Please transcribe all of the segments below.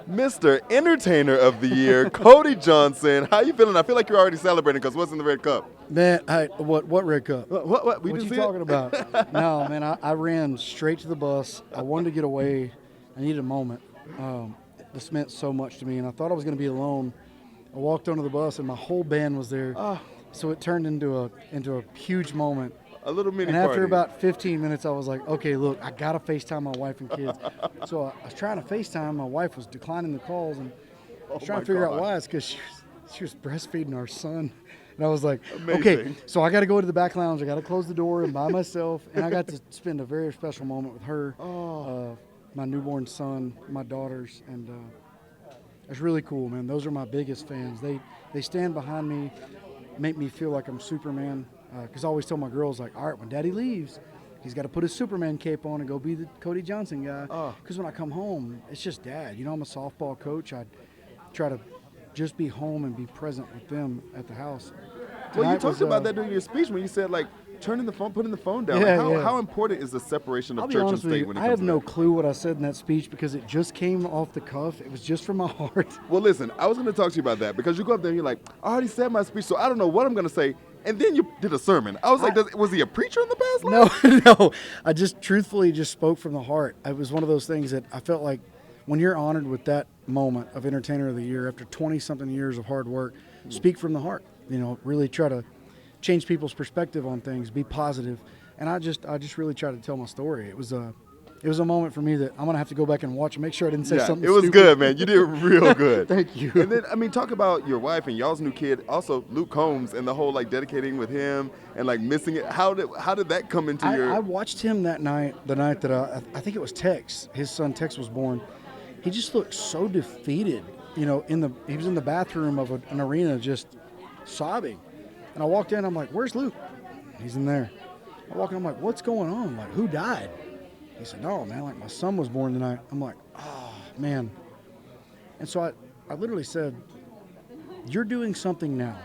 Mr. Entertainer of the Year, Cody Johnson. How you feeling? I feel like you're already celebrating because what's in the red cup? Man, what red cup? What? We What just you see talking it? about? No, man, I ran straight to the bus. I wanted to get away. I needed a moment. This meant so much to me, and I thought I was going to be alone. I walked onto the bus, and my whole band was there. So it turned into a huge moment. A little mini And after party. about 15 minutes, I was like, okay, look, I got to FaceTime my wife and kids. So I was trying to FaceTime. My wife was declining the calls, and I was trying to figure out why. It's because she was breastfeeding our son. And I was like, okay, Amazing. so I got to go to the back lounge. I got to close the door and by myself. And I got to spend a very special moment with her, my newborn son, my daughters. And it's really cool, man. Those are my biggest fans. They stand behind me, make me feel like I'm Superman. Because I always tell my girls, like, all right, when Daddy leaves, he's got to put his Superman cape on and go be the Cody Johnson guy. Because when I come home, it's just Dad. You know, I'm a softball coach. I try to just be home and be present with them at the house. Well, you Tonight talked was, about that during your speech when you said, like, putting the phone down. Yeah, Like, yeah. how important is the separation I'll of be church and honest with state you, when it I comes have to no that? clue what I said in that speech because it just came off the cuff. It was just from my heart. Well, listen, I was going to talk to you about that because you go up there and you're like, I already said my speech, so I don't know what I'm going to say. And then you did a sermon. I was like, was he a preacher in the past life? No, no. I just truthfully just spoke from the heart. It was one of those things that I felt like when you're honored with that moment of Entertainer of the Year after 20-something years of hard work, speak from the heart. You know, really try to change people's perspective on things, be positive. And I just really tried to tell my story. It was a moment for me that I'm gonna have to go back and watch and make sure I didn't say something it was stupid. good, man. You did real good. Thank you. And then, I mean, talk about your wife and y'all's new kid, also Luke Combs, and the whole like dedicating with him and like missing it. How did that come into your? I watched him that night, the night that I think it was Tex, his son Tex was born. He just looked so defeated. You know, he was in the bathroom of an arena just sobbing. And I walked in, I'm like, where's Luke? He's in there. I walk in, I'm like, what's going on? Like, who died? He said, no, man, like my son was born tonight. I'm like, oh, man. And so I literally said, you're doing something now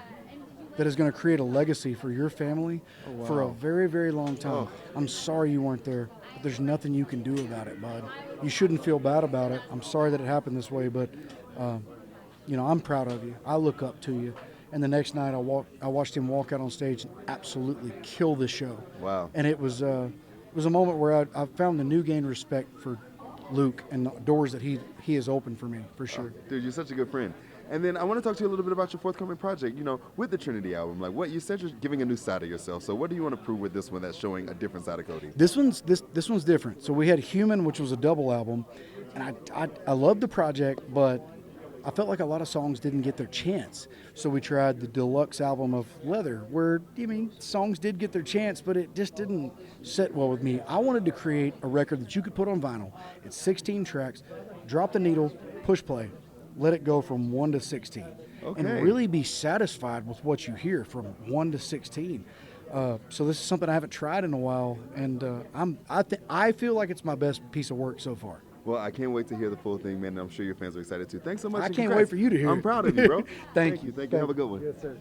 that is going to create a legacy for your family for a very, very long time. I'm sorry you weren't there, but there's nothing you can do about it, bud. You shouldn't feel bad about it. I'm sorry that it happened this way, but, you know, I'm proud of you. I look up to you. And the next night, I watched him walk out on stage and absolutely kill the show. Wow. And it was a moment where I found the new gained respect for Luke and the doors that he has opened for me, for sure. Dude, you're such a good friend. And then I want to talk to you a little bit about your forthcoming project. You know, with the Trinity album, like what you said, you're giving a new side of yourself. So what do you want to prove with this one that's showing a different side of Cody? This one's different. So we had Human, which was a double album, and I loved the project, but I felt like a lot of songs didn't get their chance. So we tried the deluxe album of Leather, where, I mean, songs did get their chance, but it just didn't sit well with me. I wanted to create a record that you could put on vinyl. It's 16 tracks, drop the needle, push play, let it go from 1 to 16. Okay. And really be satisfied with what you hear from 1 to 16. So this is something I haven't tried in a while, and I feel like it's my best piece of work so far. Well, I can't wait to hear the full thing, man. And I'm sure your fans are excited too. Thanks so much. I and can't congrats. wait for you to hear I'm it. proud of you, bro. Thank you. Thank you. Have a good one. Yes, sir.